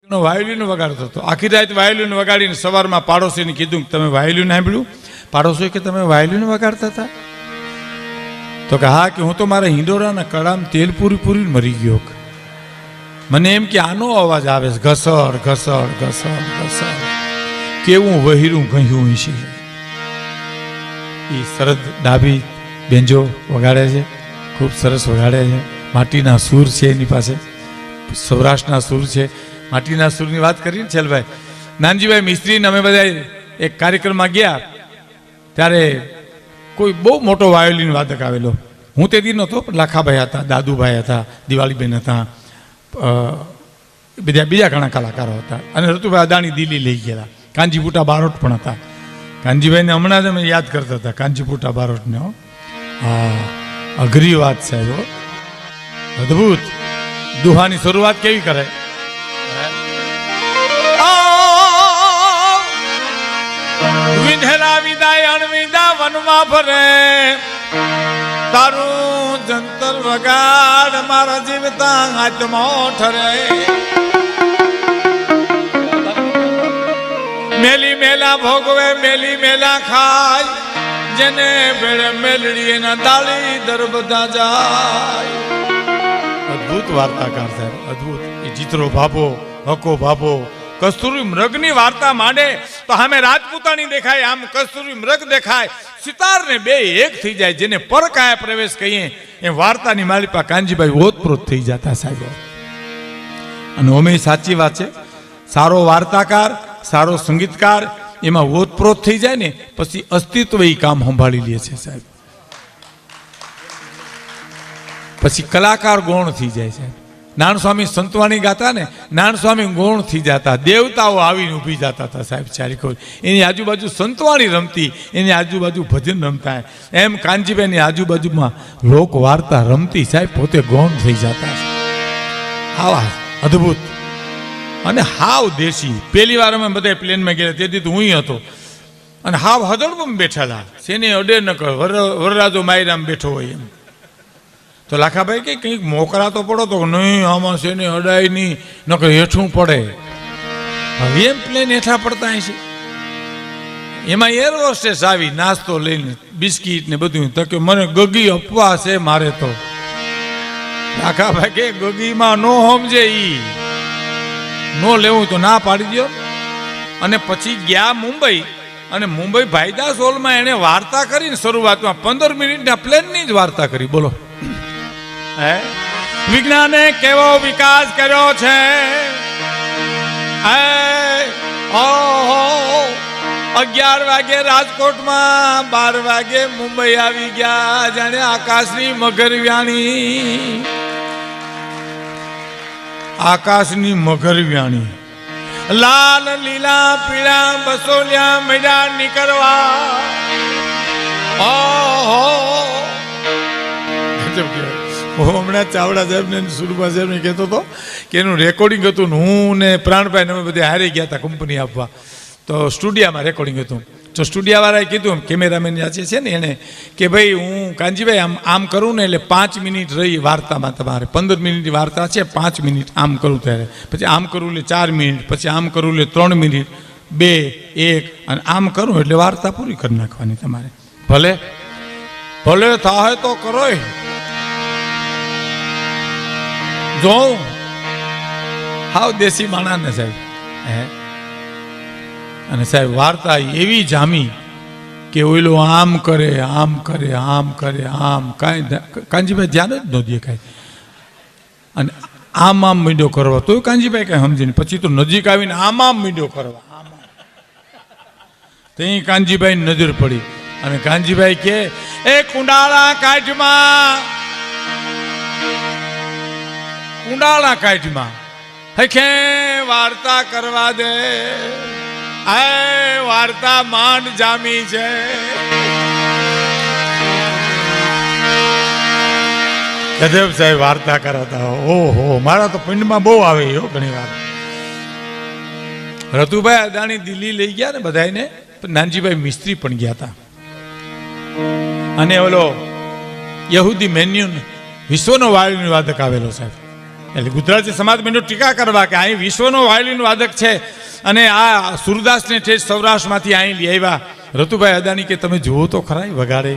Violin વગાડતો હતો. આખી રાત વાયોલિન વગાડીને સવારમાં પાડોશીને કીધું કે તમે વાયોલિન સાંભળ્યું? પાડોશી કે તમે વાયોલિન વગાડતા હતા? તો કે હા, કે હું તો મારા હિંડોરાના કળામાં તેલ પૂરી પૂરીને મરી ગયો. મને એમ કે આનો અવાજ આવે છે, ઘસડ ઘસડ ઘસડ ઘસડ, કેવું વહીરું ગયું છે. એ સરસ ડાબી બેન્જો વગાડે છે, ખૂબ સરસ વગાડે છે. માટીના સૂર છે એની પાસે, સૌરાષ્ટ્રના સૂર છે. માટીના સૂરની વાત કરીને છેલભાઈ નાનજીભાઈ મિસ્ત્રીને અમે બધા એક કાર્યક્રમમાં ગયા ત્યારે કોઈ બહુ મોટો વાયોલિન વાદક આવેલો. હું તે દી નહોતો, પણ લાખાભાઈ હતા, દાદુભાઈ હતા, દિવાળીબેન હતા, બીજા ઘણા કલાકારો હતા. અને રતુભાઈ અદાણી દિલ્હી લઈ ગયેલા. કાંજીપુટા બારોટ પણ હતા. કાનજીભાઈને હમણાં જ અમે યાદ કરતા હતા, કાંજીપુટા બારોટને. હા, અઘરી વાત સાહેબ, અદભુત. દુહાની શરૂઆત કેવી કરે? વિધેલા વિદાય અણવિદા વનમાં ફરે, તારું જંતર વગાડ મારા જીવતા આત્મો ઠરે. મેલી મેલા ભોગવે મેલી મેલા ખાય, જેને ભેળે મેલડી એના દાળી દર બધા જાય. અદભુત વાર્તાકાર સાહેબ, અદભુત. એ ચિત્રો ભાભો, હકો ભાભો, કસ્તુરી મૃગની વાર્તા માંડે તો સામે રાજપૂતાણી દેખાય, આમ કસ્તુરી મૃગ દેખાય. સિતાર ને બે એક થઈ જાય. જેને પરકાયા પ્રવેશ કહીએ એ વાર્તાની માલિપા કાનજીભાઈ ઓતપ્રોત થઈ જતા સાહેબ. અને ઓમે સાચી વાત છે, સારો વાર્તાકાર, સારો સંગીતકાર એમાં ઓતપ્રોત થઈ જાય ને પછી અસ્તિત્વ એ કામ સંભાળી લે છે સાહેબ. પછી કલાકાર ગૌણ થઈ જાય છે. નારાયણ સ્વામી સંતવાણી ગાતા ને, નારાયણ સ્વામી ગૌણ થઈ જતા, દેવતાઓ આવીને ઊભી જતા હતા સાહેબ. ચારીખોર એની આજુબાજુ સંતવાણી રમતી, એની આજુબાજુ ભજન રમતા. એમ કાનજીભાઈની આજુબાજુમાં લોક વાર્તા રમતી સાહેબ, પોતે ગૌણ થઈ જતા. આવા અદભુત અને હાવ દેશી. પહેલી વાર અમે બધા પ્લેનમાં ગયા તેથી તો હું હતો. અને હાવ હદળમાં બેઠેલા, શેને અડે ન કર, વરરાજો માયરામ બેઠો હોય એમ. તો લાખાભાઈ કે કંઈક મોકરા તો પડો, તો નહીં આમાં શેને અડાય નહીં, નકર હેઠું પડે. હવે એમ પ્લેન હેઠા પડતા છે. એમાં એર હોસ્ટેસ આવી નાસ્તો લઈને, બિસ્કીટ ને બધું. તો કે મને ગગી અપવા છે મારે તો. લાખાભાઈ કે ગગીમાં નો સમજે, ઈ નો લેવું તો ના પાડી દો. અને પછી ગયા મુંબઈ, અને મુંબઈ ભાઈદાસ હોલમાં એને વાર્તા કરીને શરૂઆતમાં 15 મિનિટના પ્લેનની જ વાર્તા કરી. બોલો, વિજ્ઞાને કેવો વિકાસ કર્યો છે. 11 વાગે રાજકોટમાં, 12 વાગે મુંબઈ આવી ગયા. જાણે આકાશની મગરવ્યાણી, આકાશની મગરવ્યાણી. લાલ લીલા પીળા બસોલિયા મેડા નીકળવા. હમણાં ચાવડા સાહેબ ને સુરભા સાહેબ ને કહેતો હતો કે એનું રેકોર્ડિંગ હતું. હું ને પ્રાણભાઈ ને અમે બધા હારી ગયા હતા કંપની આપવા. તો સ્ટુડિયામાં રેકોર્ડિંગ હતું. તો સ્ટુડિયાવાળાએ કીધું, કેમેરામેન છે ને એને, કે ભાઈ હું કાનજીભાઈ આમ કરું ને એટલે 5 મિનિટ રહી વાર્તામાં. તમારે 15 મિનિટની વાર્તા છે, 5 મિનિટ આમ કરું ત્યારે, પછી આમ કરું એટલે 4 મિનિટ, પછી આમ કરું એટલે 3 મિનિટ, 2, 1, અને આમ કરું એટલે વાર્તા પૂરી કરી નાખવાની તમારે. ભલે ભલે થાય તો કરો. જો હાવ દેશી માણસ ને સાહેબ. અને સાહેબ વાર્તા એવી જામી કે ઓઈલો આમ કરે, આમ કરે, આમ કરે, આમ કાંઈ કાનજીભાઈ ધ્યાન જ ન દે કાંઈ. અને આમ મીંડો કરવા તોય કાનજીભાઈ કાંઈ સમજીને પછી તો નજીક આવીને આમ મીંડો કરવા. ત્યાં કાનજીભાઈ નજર પડી અને કાનજીભાઈ કે એ કુંડાળા કાઢમાં, કુંડાળા કાઢમાં હખે વાર્તા કરવા દે. આ વાર્તા માંડ જામી છે. ગજબ સાહેબ વાર્તા કરાતા. ઓહો, મારા તો પિંડમાં બહુ આવે ઘણી વાર. રતુભાઈ અદાણી દિલ્હી લઈ ગયા ને બધાને, નાનજીભાઈ મિસ્ત્રી પણ ગયા હતા. અને ઓલો યહૂદી મેન્યુન વિશ્વનો વાયુની વાદક આવેલો સાહેબ. એટલે ગુજરાતી સમાજ બેનો ટીકા કરવા કે અહીં વિશ્વનો વાયોલિન વાદક છે અને આ સુરદાસને ઠેઠ સૌરાષ્ટ્રમાંથી અહીં લઈ આવ્યા રતુભાઈ અદાણી કે તમે જુઓ તો ખરા વગાડે.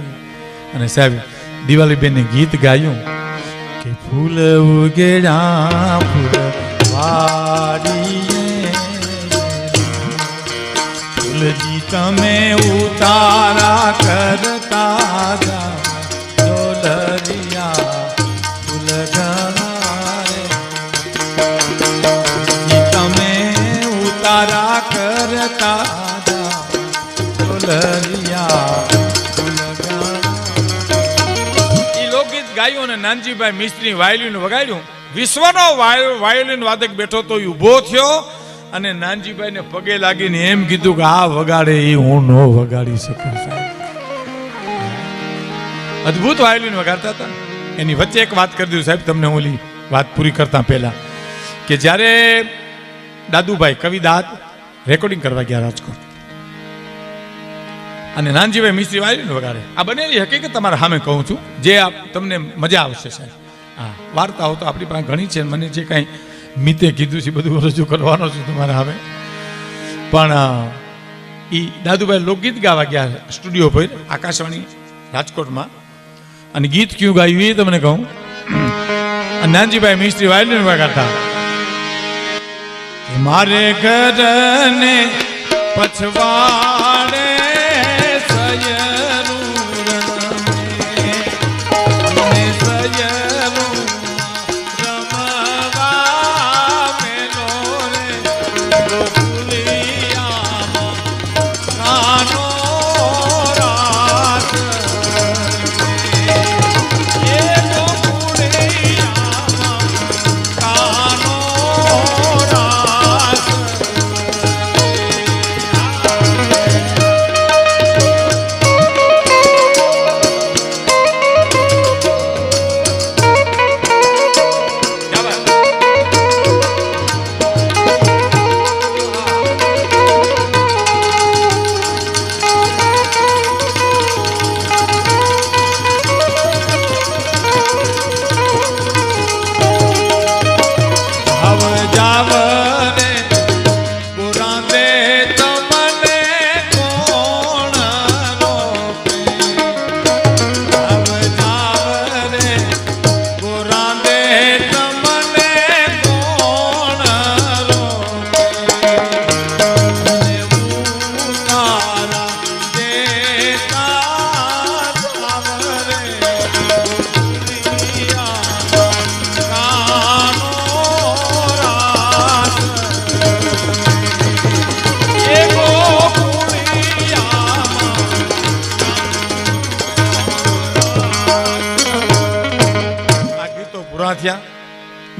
અને સાહેબ દિવાળીબેનને ગીત ગાયું કે ફૂલ ઉગેડા ફૂલ વાડીએ ફૂલજી તમે ઉતારા કરતા જા ડોલરિયા ફૂલ ગણાય તમે ઉતારા કરતા જા ડોલરિયા ફૂલ ગણાય. એ લોકગીત ગાયું અને નાનજીભાઈ મિસ્ત્રી વાયોલિન વગાડ્યું. વિશ્વનો વાયોલિન વાદક બેઠો તો ઊભો થયો અને નાનજીભાઈને પગે લાગીને એમ કીધું કે આ વગાડે એ હું ન વગાડી શકું. સાહેબ અદભુત વાયોલિન વગાડતા હતા. એની વચ્ચે એક વાત કરી દઉં સાહેબ તમને, ઓલી વાત પૂરી કરતા પહેલા કે જ્યારે દાદુભાઈ કવિદાદ રેકોર્ડિંગ કરવા ગયા રાજકોટ અને નાનજીભાઈ મિસ્ત્રી વાયોલિન વગાડે. આ બનેલી હકીકત તમારા સામે કહું છું, જે તમને મજા આવશે સાહેબ. હા, વાર્તાઓ તો આપણી પાસે ઘણી છે, મને જે કાંઈ મિતે કીધું છે બધું રજૂ કરવાનો છું તમારા હવે. પણ એ દાદુભાઈ લોકગીત ગાવા ગયા સ્ટુડિયો પર આકાશવાણી રાજકોટમાં અને ગીત ક્યું ગાયું એ તમને કહું. નાનજીભાઈ મિસ્ત્રી વાયોલિન વગાડતા મારે ઘરને પછવાડે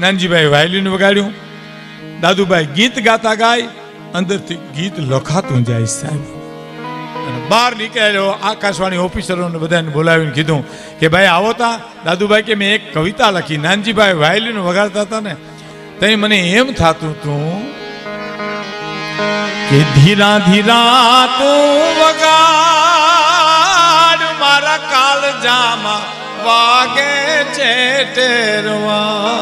નાનજીભાઈ વાયોલિન વગાડ્યું, દાદુભાઈ ગીત ગાતા ગાય અંદરથી ગીત લખાતું જાય સાહેબ. અને બહાર નીકળ્યો આકાશવાણી ઓફિસરોને બધાને બોલાવીને કીધું કે ભાઈ આવો તા. દાદુભાઈ કે મેં એક કવિતા લખી. નાનજીભાઈ વાયોલિન વગાડતા હતા ને તઈ મને એમ થતું હતું કે ધીરા ધીરા તું વગાડ મારા કાળજામાં વાગે છે ટેરવા.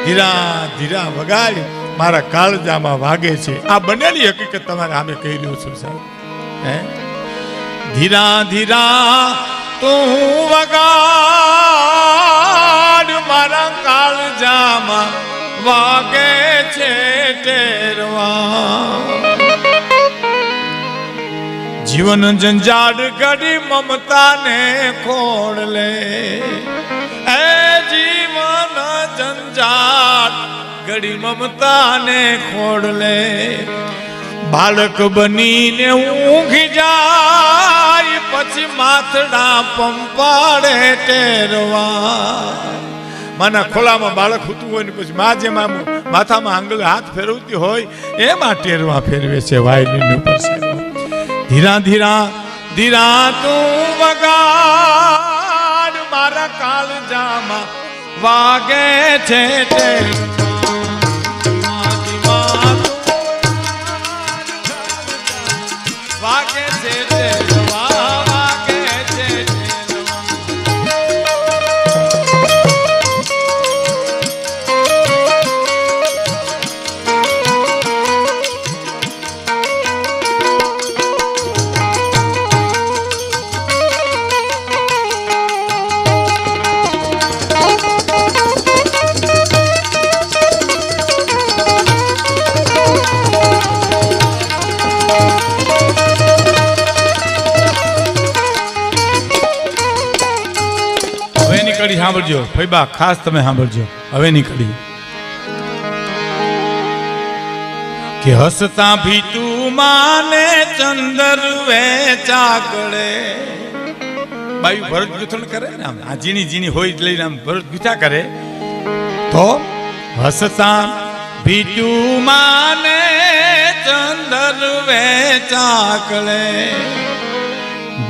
ધીરા ધીરા વગાડ મારા કાળજામાં વાગે છે. આ બનેલી હકીકત તમારે સામે કહી રહ્યો છું સાહેબ. હે ધીરા ધીરા તું વગાડ મારા કાળજામાં વાગે છે ટેરવા. જીવન જંજાળ ઘડી મમતાને ખોડ લે. એ જીવન જંજાળ ઘડી મમતાને ખોડ લે. બાળક બનીને ઊંઘી જાય પછી માથડા પંપાડે ટેરવા. માના ખોલામાં બાળક સૂતું હોય ને પછી મા જેમાં માથામાં આંગળ હાથ ફેરવતી હોય એમાં ટેરવા ફેરવે છે વાયોલિન ઉપર. ધીરા ધીરા ધીરા તું વગાડ મારા કાળજામાં વાગે છે વાગે છે વાગે છે. સાંભળજો ફૈબા, ખાસ તમે સાંભળજો હવે નીકળી કે હસતા ભીતું માને ચંદર વેચા કરે. બાયું ભરત ગૂંથણ કરે ને, આમ આ ઝીણી ઝીણી હોય લઈને આમ ભરત ગૂંથા કરે. તો હસતા ભીતું માને ચંદર વેચા કરે,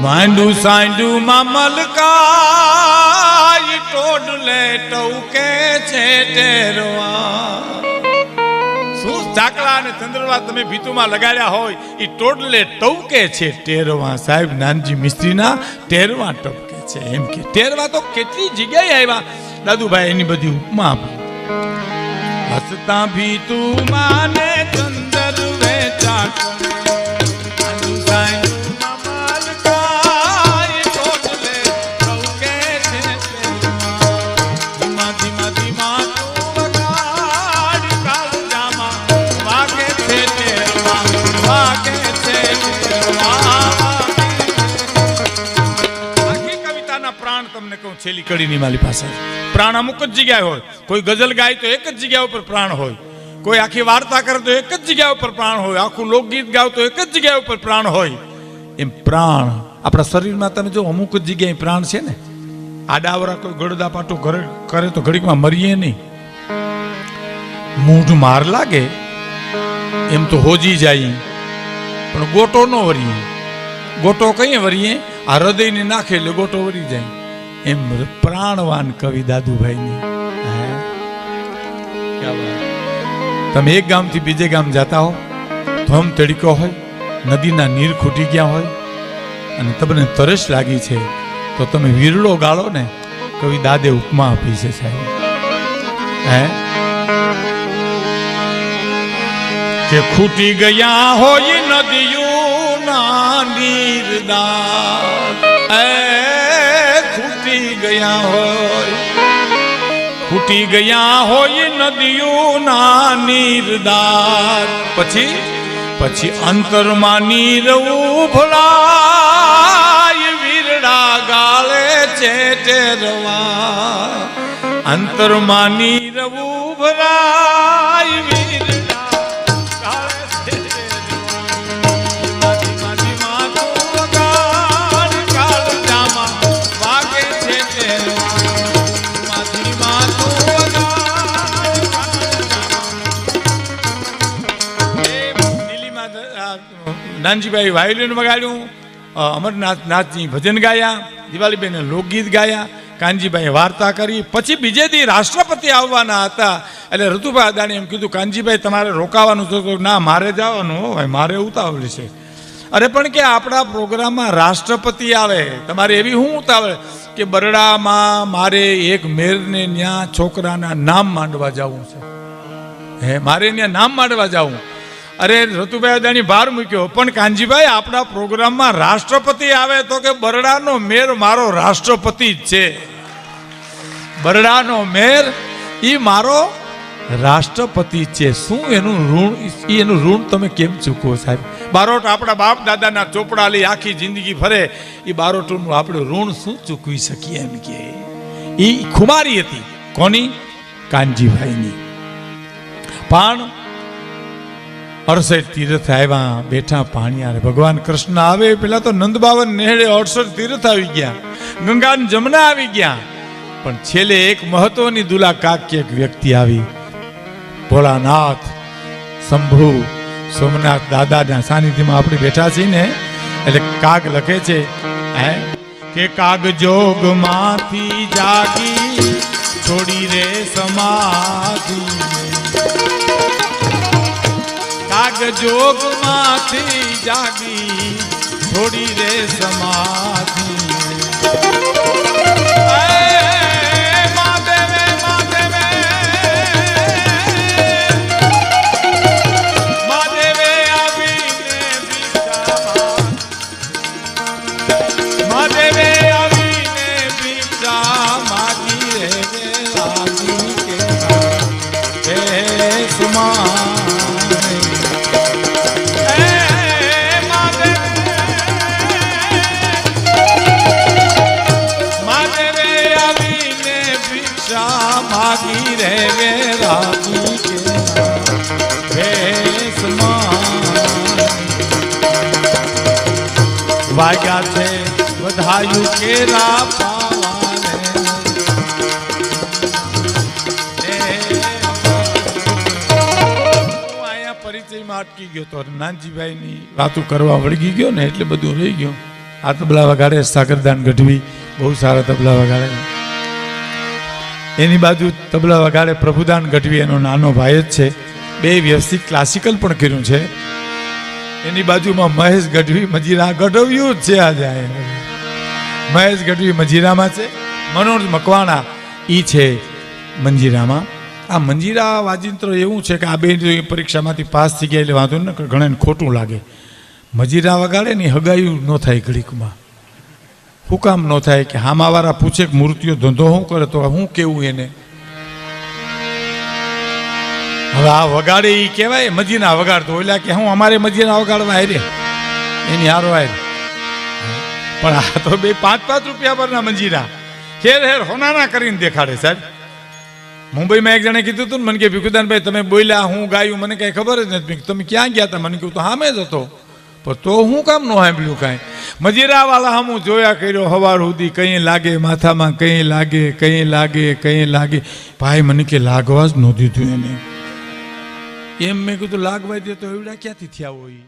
માંડું સાંડું માં મલકાય ટોડલે ટવકે છે ટેરવા. શું ચાકડા અને ચંદ્રવા તમે ભીતુમાં લગાડ્યા હોય એ ટોડલે ટવકે છે ટેરવા. સાહેબ નાનજી મિસ્ત્રીના ટેરવા ટપકે છે એમ કે. ટેરવા તો કેટલી જગ્યાએ આવ્યા દાદુભાઈ, એની બધી ઉપમા આપી. હસતા ભીતું માને ચંદર વેચા કરે, છેલ્લી કડીની મારી પાસે પ્રાણ અમુક જ જગ્યાએ હોય. કોઈ ગઝલ ગાય તો એક જ જગ્યા ઉપર પ્રાણ હોય, કોઈ આખી વાર્તા કરે તો એક જ જગ્યા ઉપર પ્રાણ હોય, આખું લોકગીત ગાવ તો એક જ જગ્યા ઉપર પ્રાણ હોય. એમ પ્રાણ આપણા શરીરમાં તમે જો અમુક જ જગ્યાએ પ્રાણ છે ને. આડાવરા કોઈ ગળદા પાટું કરે તો ઘડીકમાં મરીએ નહીં. મૂઢ માર લાગે એમ તો હોજી જાય, પણ ગોટો ન વરીએ. ગોટો કઈ વરીએ? આ હૃદયને નાખે એટલે ગોટો વરી જાય. એમ પ્રાણવાન કવિ દાદુભાઈની. તમે એક ગામથી બીજે ગામ જતા હો, ધોમ તડકો હોય, નદીના નીર ખૂટી ગયા હોય અને તમને તરસ લાગી છે, તો તમે વીરડો ગાળો ને. કવિ દાદે ઉપમા આપી છે સાહેબ, કે ખૂટી ગયા હોય નદીઓના નીરદાર. ખૂટી ગયા હોય નદીઓના નીરદાર. પછી અંતરમાં નીર ઉભરાય વીરડા ગાળે છે ટેરવા. અંતરમાં નીર ઉભરાય વીરડા ગાળે છે નાનજીભાઈ વાયોલિન વગાડ્યું, અમરનાથ નાથજી ભજન ગાયા, દિવાળીબેને લોકગીત ગાયા, કાનજીભાઈ વાર્તા કરી. પછી બીજે દી રાષ્ટ્રપતિ આવવાના હતા એટલે ઋતુભાઈ અદાણી એમ કીધું, કાનજીભાઈ તમારે રોકાવાનું છે? ના, મારે જવાનું હોય, મારે ઉતાવળ છે. અરે પણ કે આપણા પ્રોગ્રામમાં રાષ્ટ્રપતિ આવે, તમારે એવી શું ઉતાવળ? કે બરડામાં મારે એક મેરને ત્યાં છોકરાના નામ માંડવા જવું છે. મારે ત્યાં નામ માંડવા જવું. અરે ઋતુભાઈ અદાણી ભાર મૂક્યો, પણ કાનજીભાઈ આપણા પ્રોગ્રામમાં રાષ્ટ્રપતિ આવે તો કે બરડાનો મેર મારો રાષ્ટ્રપતિ જ છે. બરડાનો મેર ઈ મારો રાષ્ટ્રપતિ છે. શું એનું ઋણ તમે કેમ ચૂકવો સાહેબ? બારોટ આપણા બાપ દાદાના ચોપડા લઈ આખી જિંદગી ફરે, એ બારોટનું આપણે ઋણ શું ચૂકવી શકીએ? એમ કે એ ખુમારી હતી. કોની? કાનજીભાઈની. પણ અડસઠ તીર્થ આવ્યા, બેઠા પાણીયારે. ભગવાન કૃષ્ણ આવે પેલા તો નંદબાવન નેહળે 68 તીર્થ આવી ગયા, ગંગા જમના આવી ગયા. પણ છેલ્લે એક મહત્વની દુલા કાક્ય એક વ્યક્તિ આવી, ભોળાનાથ શંભુ સોમનાથ દાદાના સાનિધ્યમાં આપણે બેઠા છીએ ને. એટલે કાગ લખે છે કે કાગ જોગ માંથી જાગી છોડી રે સમાધિ. કાગ જોગ માંથી જાગી છોડી રે સમાધિ. વાગ્યા છે વધાયું કેરા પાવાને હું અહીંયા પરિચયમાં અટકી ગયો તો નાનજીભાઈની વાતો કરવા વળગી ગયો ને એટલે બધું રહી ગયું. આ તબલા વગાડે સાગરદાન ગઢવી, બહુ સારા તબલા વગાડે. એની બાજુ તબલા વગાડે પ્રભુદાન ગઢવી, એનો નાનો ભાઈ જ છે. બે વ્યવસ્થિત ક્લાસિકલ પણ કર્યું છે. એની બાજુમાં મહેશ ગઢવી મજીરા ગઢવ્યું જ છે. આજે મહેશ ગઢવી મજીરામાં છે, મનોજ મકવાણા એ છે મંજીરામાં. આ મંજીરા વાજિંત્રો એવું છે કે આ બે પરીક્ષામાંથી પાસ થઈ ગયા એટલે વાંધો ન, ઘણાને ખોટું લાગે. મજીરા વગાડે ને હગાયું ન થાય ઘડીકમાં. શું કામ ન થાય કે હામાવાળા પૂછે કે મૂર્તિઓ ધંધો શું કરે તો હું કેવું એને. હવે આ વગાડે એ કહેવાય મજીના વગાડતો, એટલે કે હું અમારે મજીના વગાડવા હારે એની હારો હારે. પણ આ તો બે 5-5 રૂપિયા પરના મંજીરા હેર હેર હોનાના કરીને દેખાડે સાહેબ. મુંબઈમાં એક જણે કીધું હતું ને મને કે ભીખુદાનભાઈ તમે બોલ્યા હું ગાયું મને કઈ ખબર જ નથી. તમે ક્યાં ગયા હતા? મને કહ્યું તો સામે જ હતો. પણ તો હું કામ ન સાંભળ્યું કાંઈ? મજીરા વાળા હું જોયા કર્યો હવાર સુધી, કઈ લાગે માથામાં, કઈ લાગે કઈ લાગે કઈ લાગે. ભાઈ મને કે લાગવા જ ન દીધું એને. એમ મેં કીધું લાગવા દે તો એવડા ક્યાંથી થયા હોય.